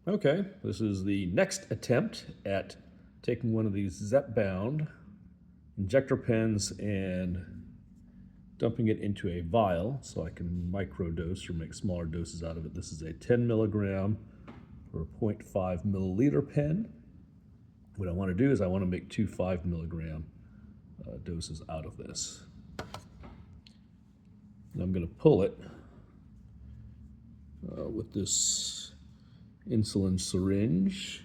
Okay, this is the next attempt at taking one of these zepbound injector pens and dumping it into a vial so I can microdose or make smaller doses out of it. This is a 10 milligram or 0.5 milliliter pen. What I want to do is I want to make two 5 milligram doses out of this. And I'm going to pull it with this insulin syringe.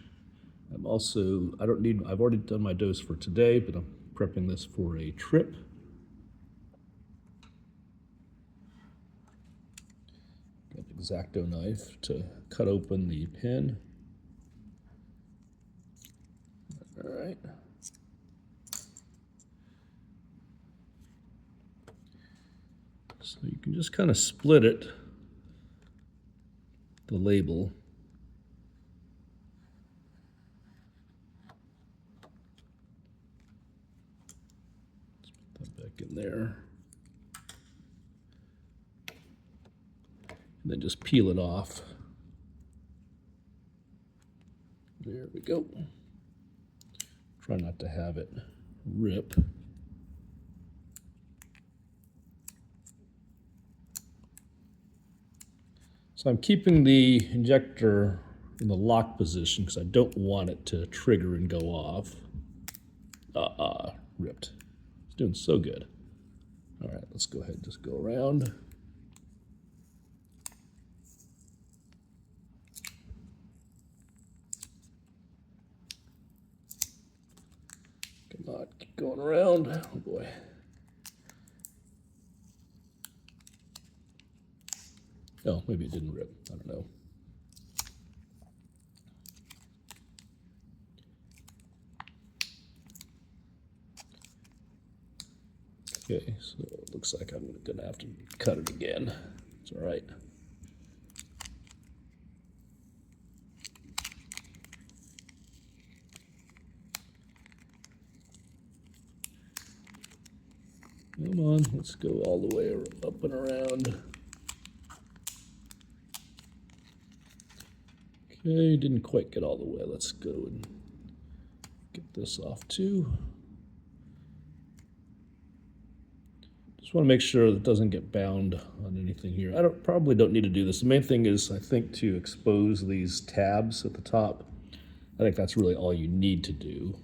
I've already done my dose for today, but I'm prepping this for a trip. Got an X-Acto knife to cut open the pen. All right. So you can just kind of split it, the label. Let's put that back in there. And then just peel it off. There we go. Try not to have it rip. So I'm keeping the injector in the lock position because I don't want it to trigger and go off. Ripped. It's doing so good. All right, let's go ahead and just go around. Come on, keep going around. Oh boy. Oh, maybe it didn't rip. I don't know. Okay, so it looks like I'm gonna have to cut it again. It's all right. Come on, let's go all the way up and around. Okay, didn't quite get all the way. Let's go and get this off too. Just want to make sure that it doesn't get bound on anything here. I probably don't need to do this. The main thing is, I think, to expose these tabs at the top. I think that's really all you need to do.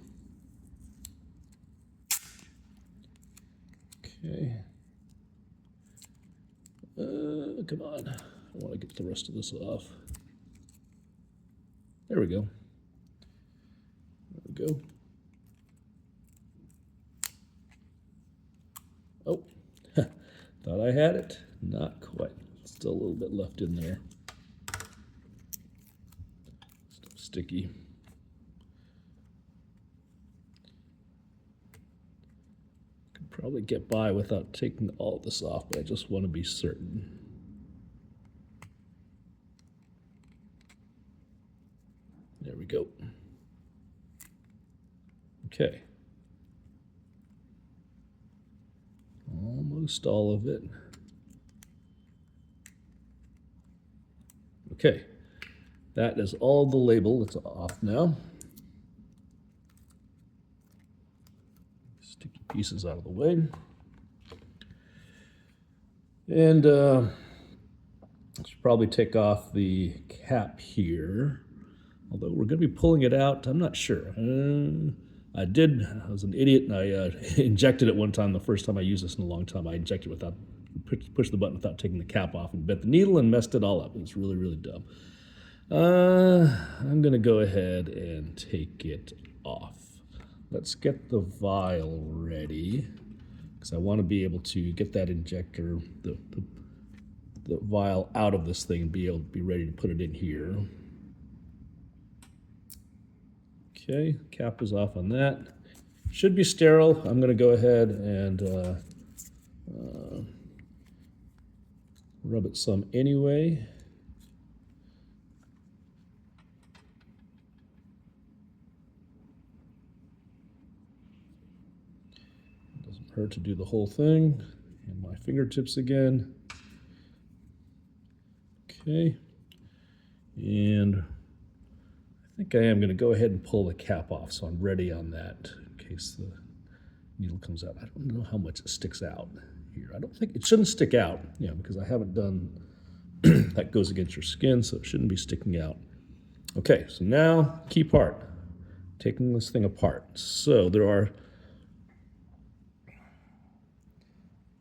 Okay. Come on. I want to get the rest of this off. There we go. There we go. Oh, thought I had it. Not quite. Still a little bit left in there. Still sticky. Could probably get by without taking all this off, but I just want to be certain. There we go. Okay. Almost all of it. Okay. That is all the label. It's off now. Sticky pieces out of the way. And I should probably take off the cap here. Although we're going to be pulling it out, I'm not sure. I was an idiot, and I injected it one time. The first time I used this in a long time, I injected without, pushed the button without taking the cap off and bent the needle and messed it all up. It was really, really dumb. I'm going to go ahead and take it off. Let's get the vial ready, because I want to be able to get that injector, the vial out of this thing and be able to be ready to put it in here. Okay, cap is off on that. Should be sterile. I'm going to go ahead and rub it some anyway. Doesn't hurt to do the whole thing. And my fingertips again. Okay. And think I am going to go ahead and pull the cap off so I'm ready on that in case the needle comes out. I don't know how much it sticks out here. I don't think it shouldn't stick out, because I haven't done that goes against your skin, so it shouldn't be sticking out. Okay, so now key part, taking this thing apart. So there are,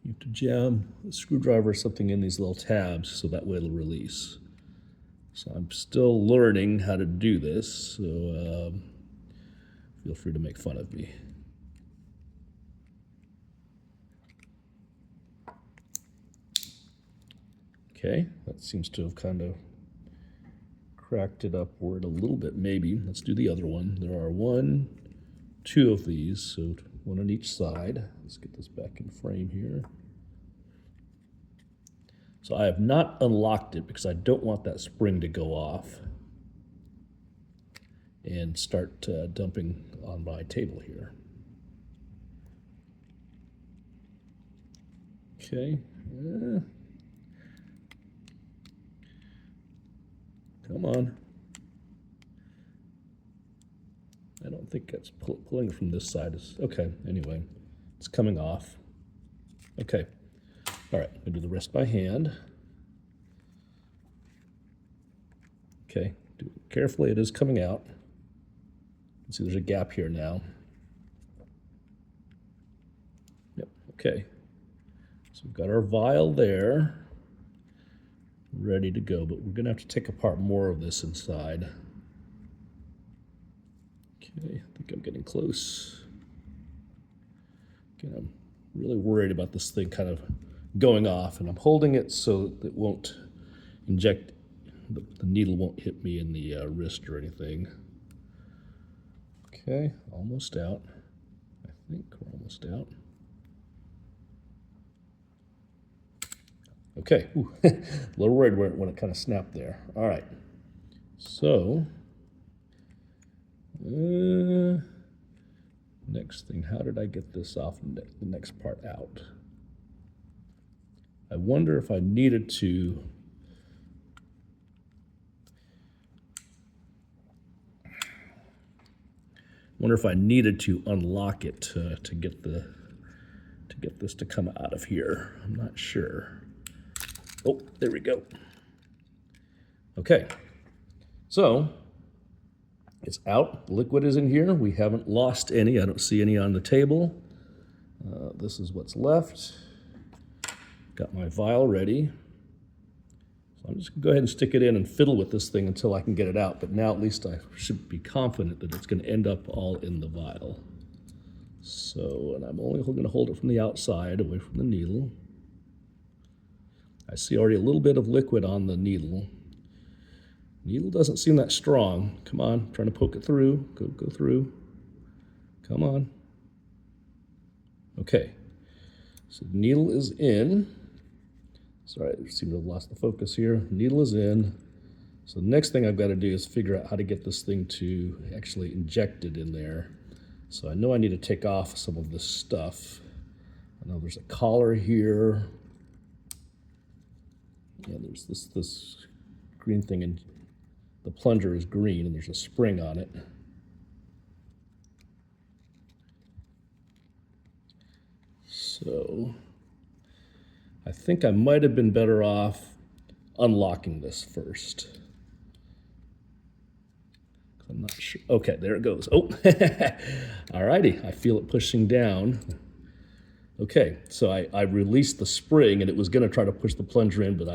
you have to jam a screwdriver or something in these little tabs so that way it'll release. So I'm still learning how to do this, so feel free to make fun of me. Okay, that seems to have kind of cracked it upward a little bit, maybe. Let's do the other one. There are 1, 2 of these, so one on each side. Let's get this back in frame here. So I have not unlocked it because I don't want that spring to go off and start dumping on my table here. Okay. Come on. I don't think that's pulling from this side. Okay, anyway, it's coming off. Okay. All right, I'm gonna do the rest by hand. Okay, do it carefully, it is coming out. You can see there's a gap here now. Yep, okay. So we've got our vial there, ready to go, but we're gonna have to take apart more of this inside. Okay, I think I'm getting close. Again, I'm really worried about this thing kind of going off, and I'm holding it so it won't inject, the needle won't hit me in the wrist or anything. Okay, almost out. I think we're almost out. Okay, a little worried when it kind of snapped there. All right, so next thing, how did I get this off the next part out? I wonder if I needed to unlock it to get this to come out of here. I'm not sure. Oh, there we go. Okay, so it's out. Liquid is in here. We haven't lost any. I don't see any on the table. This is what's left. Got my vial ready. So I'm just gonna go ahead and stick it in and fiddle with this thing until I can get it out. But now at least I should be confident that it's gonna end up all in the vial. So, and I'm only gonna hold it from the outside, away from the needle. I see already a little bit of liquid on the needle. Needle doesn't seem that strong. Come on, I'm trying to poke it through. Go through. Come on. Okay, so the needle is in. Sorry, I seem to have lost the focus here. Needle is in. So the next thing I've got to do is figure out how to get this thing to actually inject it in there. So I know I need to take off some of this stuff. I know there's a collar here. Yeah, there's this green thing, and the plunger is green, and there's a spring on it. So I think I might have been better off unlocking this first. I'm not sure. Okay, there it goes. Oh, all righty. I feel it pushing down. Okay, so I released the spring, and it was going to try to push the plunger in, but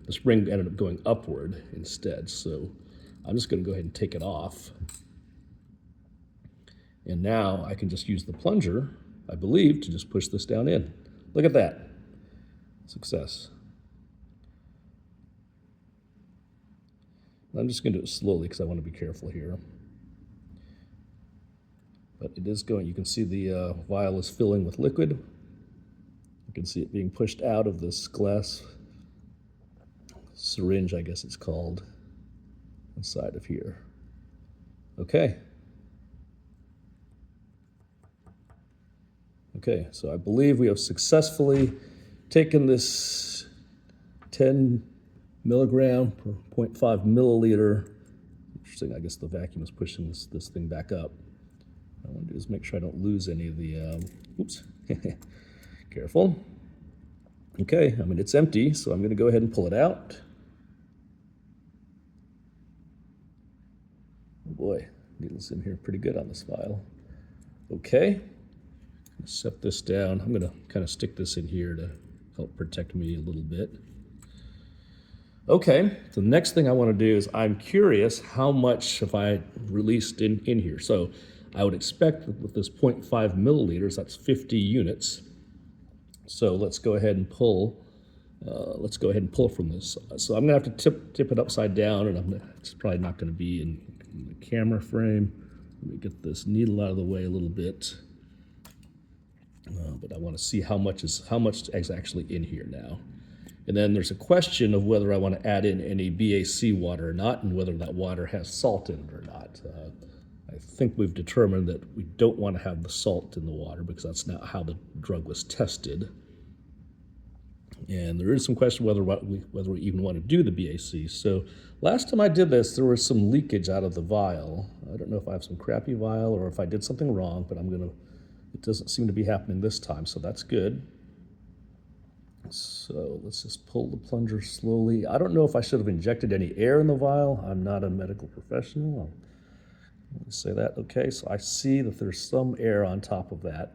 the spring ended up going upward instead. So I'm just going to go ahead and take it off. And now I can just use the plunger, I believe, to just push this down in. Look at that. Success. I'm just going to do it slowly because I want to be careful here. But it is going, you can see the vial is filling with liquid. You can see it being pushed out of this glass syringe, I guess it's called, inside of here. Okay. Okay, so I believe we have successfully taken this 10 milligram per 0.5 milliliter Interesting, I guess the vacuum is pushing this thing back up. What I want to do is make sure I don't lose any of the, oops, careful. Okay, I mean, it's empty, so I'm going to go ahead and pull it out. Oh boy, needle's in here pretty good on this vial. Okay, set this down. I'm going to kind of stick this in here to help protect me a little bit. Okay, so the next thing I want to do is I'm curious how much have I released in here. So I would expect that with this 0.5 milliliters, that's 50 units. So let's go ahead and pull. Let's go ahead and pull from this. So I'm gonna have to tip it upside down, and it's probably not gonna be in the camera frame. Let me get this needle out of the way a little bit. But I want to see how much is actually in here now. And then there's a question of whether I want to add in any BAC water or not, and whether that water has salt in it or not. I think we've determined that we don't want to have the salt in the water because that's not how the drug was tested. And there is some question whether we even want to do the BAC. So last time I did this, there was some leakage out of the vial. I don't know if I have some crappy vial or if I did something wrong, but it doesn't seem to be happening this time, so that's good. So let's just pull the plunger slowly. I don't know if I should have injected any air in the vial. I'm not a medical professional. Let me say that. Okay, so I see that there's some air on top of that.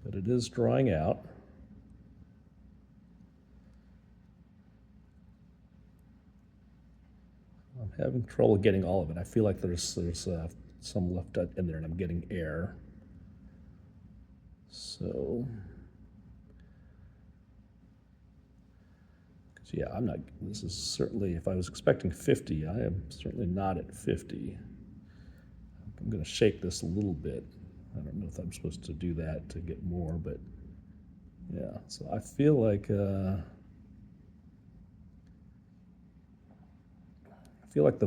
But it is drying out. I'm having trouble getting all of it. I feel like there's some left in there and I'm getting air. So, yeah, this is certainly, if I was expecting 50, I am certainly not at 50. I'm going to shake this a little bit. I don't know if I'm supposed to do that to get more, but yeah, so I feel like the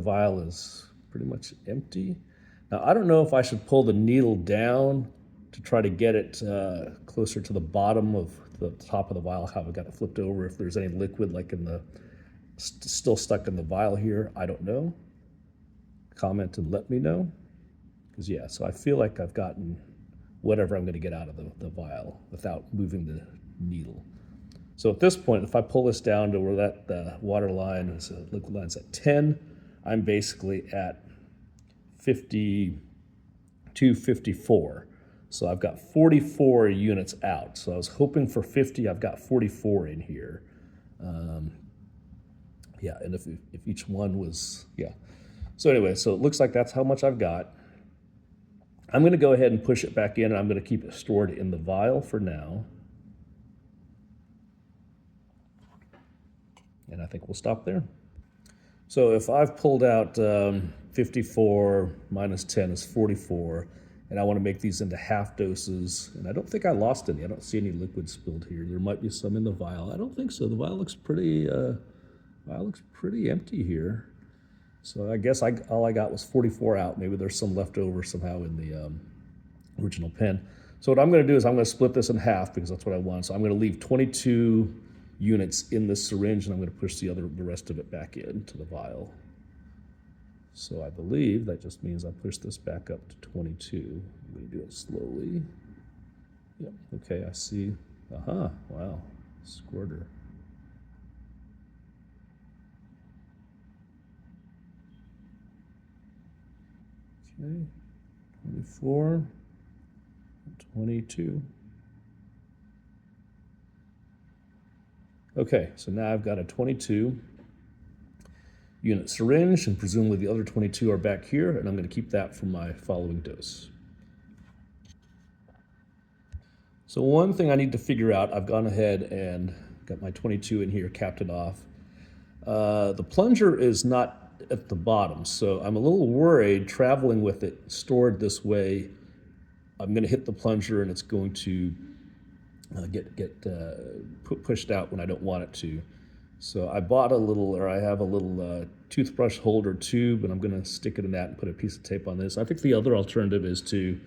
vial is pretty much empty. Now, I don't know if I should pull the needle down to try to get it closer to the bottom of the top of the vial, how we got it flipped over, if there's any liquid like still stuck in the vial here. I don't know. Comment and let me know. Because yeah, so I feel like I've gotten whatever I'm going to get out of the vial without moving the needle. So at this point, if I pull this down to where that water line is, liquid line's at 10, I'm basically at 52, 54. So I've got 44 units out. So I was hoping for 50. I've got 44 in here. Yeah, and if each one was, yeah. So anyway, so it looks like that's how much I've got. I'm going to go ahead and push it back in, and I'm going to keep it stored in the vial for now. And I think we'll stop there. So if I've pulled out 54 minus 10 is 44, and I want to make these into half doses, and I don't think I lost any. I don't see any liquid spilled here. There might be some in the vial. I don't think so. The vial looks pretty empty here. So I guess all I got was 44 out. Maybe there's some left over somehow in the original pen. So what I'm going to do is I'm going to split this in half because that's what I want. So I'm going to leave 22 units in this syringe, and I'm going to push the rest of it back into the vial. So I believe that just means I push this back up to 22. I'm going to do it slowly. Yep. Okay, I see. Aha! Wow, squirter. Okay, 24, 22. Okay, so now I've got a 22 unit syringe, and presumably the other 22 are back here, and I'm going to keep that for my following dose. So one thing I need to figure out, I've gone ahead and got my 22 in here, capped it off. The plunger is not at the bottom, so I'm a little worried traveling with it stored this way. I'm going to hit the plunger and it's going to get pushed out when I don't want it to. So I bought I have a little toothbrush holder tube, and I'm going to stick it in that and put a piece of tape on this. I think the other alternative is to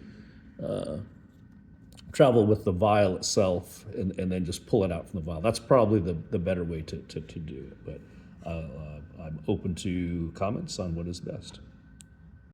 travel with the vial itself and then just pull it out from the vial. That's probably the better way to do it. But I'm open to comments on what is best.